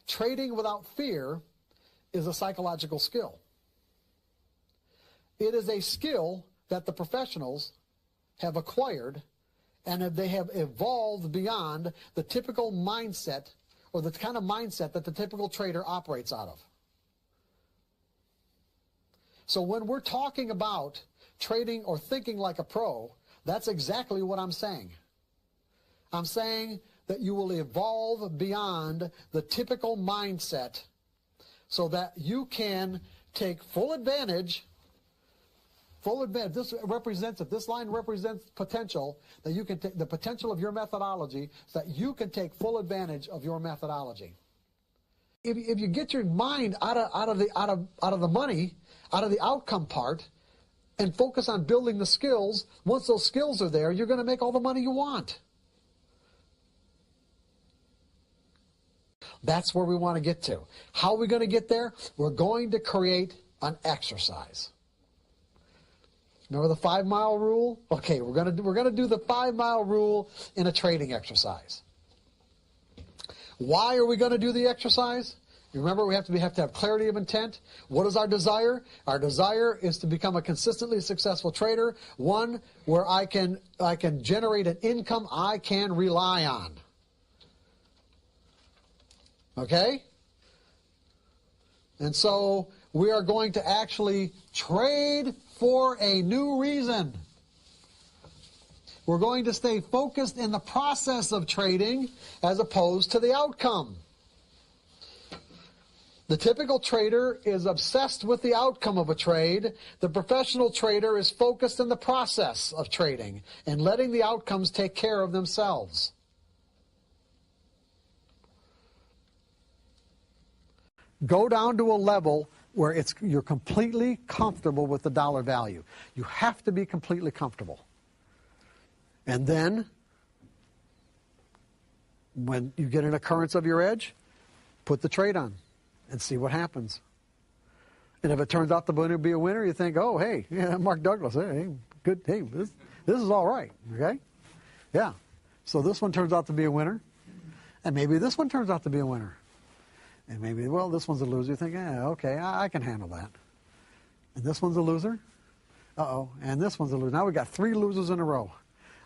trading without fear is a psychological skill. It is a skill that the professionals have acquired, and they have evolved beyond the typical mindset, or the kind of mindset that the typical trader operates out of. So when we're talking about trading or thinking like a pro, that's exactly what I'm saying. I'm saying that you will evolve beyond the typical mindset so that you can take full advantage. This represents it. This line represents potential, that you can take the potential of your methodology so that you can take full advantage of your methodology. If you get your mind out of the money, out of the outcome part, and focus on building the skills, once those skills are there, you're going to make all the money you want. That's where we want to get to. How are we going to get there? We're going to create an exercise. Remember the 5-mile rule? Okay, we're going to do the 5-mile rule in a trading exercise. Why are we going to do the exercise? You remember, we have to have clarity of intent. What is our desire? Our desire is to become a consistently successful trader, one where I can generate an income I can rely on. Okay? And so we are going to actually trade for a new reason. We're going to stay focused in the process of trading as opposed to the outcome. The typical trader is obsessed with the outcome of a trade. The professional trader is focused in the process of trading and letting the outcomes take care of themselves. Go down to a level where you're completely comfortable with the dollar value. You have to be completely comfortable. And then, when you get an occurrence of your edge, put the trade on and see what happens. And if it turns out to be a winner, you think, oh, hey, yeah, Mark Douglas, hey, good, hey, this is all right, okay? Yeah. So this one turns out to be a winner, and maybe this one turns out to be a winner. And maybe, well, this one's a loser. You think, yeah, okay, I can handle that. And this one's a loser. Uh-oh, and this one's a loser. Now we've got 3 losers in a row.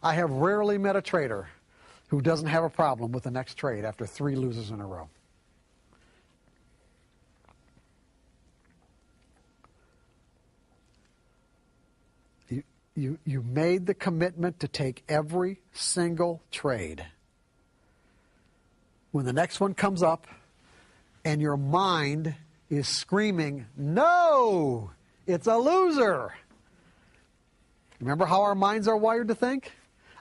I have rarely met a trader who doesn't have a problem with the next trade after 3 losers in a row. You made the commitment to take every single trade. When the next one comes up and your mind is screaming, no, it's a loser. Remember how our minds are wired to think?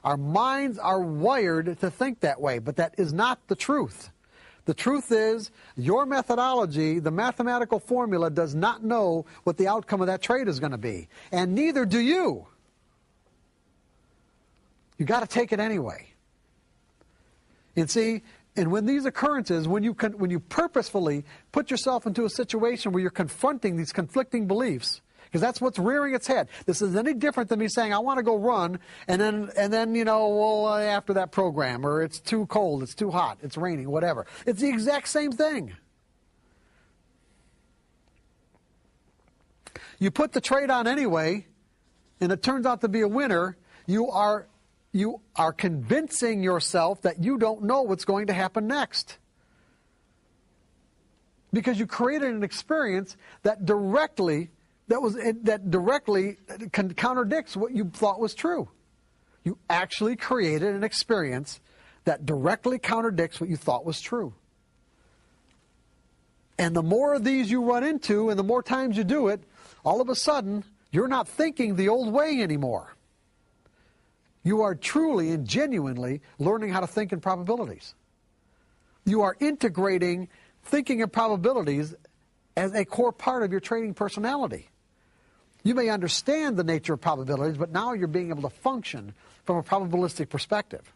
Our minds are wired to think that way, but that is not the truth. The truth is, your methodology, the mathematical formula, does not know what the outcome of that trade is going to be. And neither do you. You got to take it anyway. And see, and when these occurrences, when you purposefully put yourself into a situation where you're confronting these conflicting beliefs, because that's what's rearing its head. This is any different than me saying, I want to go run, and then well, after that program, or it's too cold, it's too hot, it's raining, whatever. It's the exact same thing. You put the trade on anyway, and it turns out to be a winner. You are convincing yourself that you don't know what's going to happen next. Because you created an experience that directly contradicts what you thought was true. You actually created an experience that directly contradicts what you thought was true. And the more of these you run into and the more times you do it, all of a sudden, you're not thinking the old way anymore. You are truly and genuinely learning how to think in probabilities. You are integrating thinking in probabilities as a core part of your trading personality. You may understand the nature of probabilities, but now you're being able to function from a probabilistic perspective.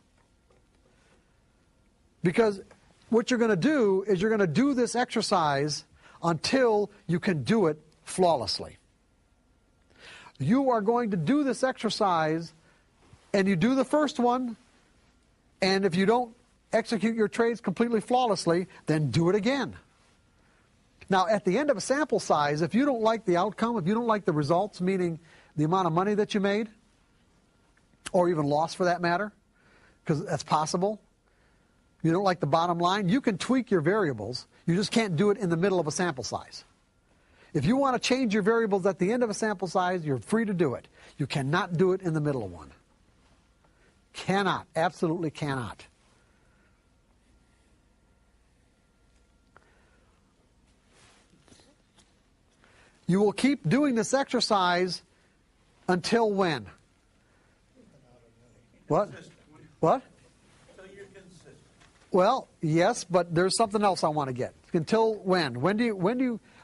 Because what you're going to do is you're going to do this exercise until you can do it flawlessly. You are going to do this exercise, and you do the first one, and if you don't execute your trades completely flawlessly, then do it again. Now, at the end of a sample size, if you don't like the outcome, if you don't like the results, meaning the amount of money that you made, or even lost for that matter, because that's possible, you don't like the bottom line, you can tweak your variables. You just can't do it in the middle of a sample size. If you want to change your variables at the end of a sample size, you're free to do it. You cannot do it in the middle of one. Cannot. Absolutely cannot. You will keep doing this exercise until when? What? What? Until you're consistent. Well, yes, but there's something else I want to get. Until when?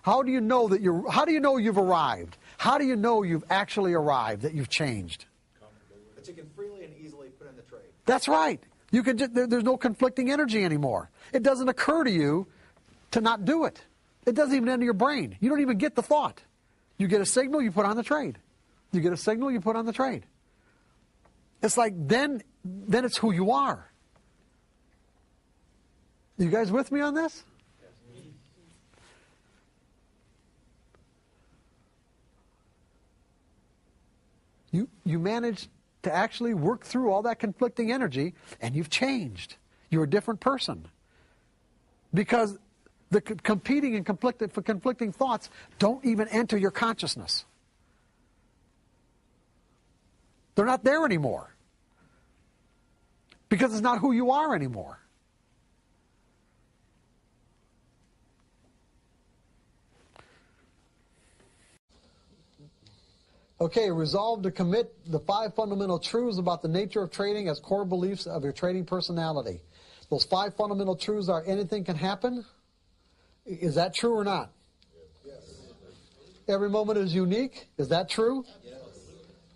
How do you know you've arrived? How do you know you've actually arrived, that you've changed? That you can freely and easily put in the trade. That's right. You can there's no conflicting energy anymore. It doesn't occur to you to not do it. It doesn't even enter your brain. You don't even get the thought. You get a signal, you put on the trade. You get a signal, you put on the trade. It's like then it's who you are. You guys with me on this? You managed to actually work through all that conflicting energy, and you've changed. You're a different person. Because the competing and conflicting thoughts don't even enter your consciousness. They're not there anymore. Because it's not who you are anymore. Okay, resolve to commit the 5 fundamental truths about the nature of trading as core beliefs of your trading personality. Those 5 fundamental truths are: anything can happen. Is that true or not? Yes. Every moment is unique. Is that true? Yes.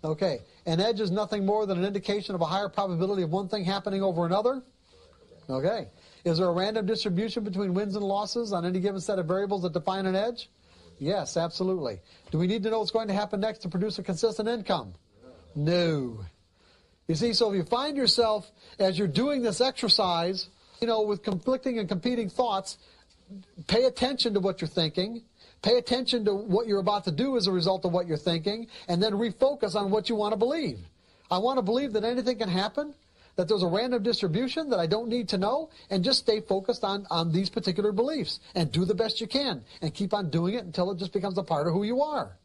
Okay. An edge is nothing more than an indication of a higher probability of one thing happening over another. Okay. Is there a random distribution between wins and losses on any given set of variables that define an edge? Yes, absolutely. Do we need to know what's going to happen next to produce a consistent income? No. You see, so if you find yourself, as you're doing this exercise, with conflicting and competing thoughts, pay attention to what you're thinking. Pay attention to what you're about to do as a result of what you're thinking, and then refocus on what you want to believe. I want to believe that anything can happen, that there's a random distribution that I don't need to know, and just stay focused on these particular beliefs and do the best you can and keep on doing it until it just becomes a part of who you are.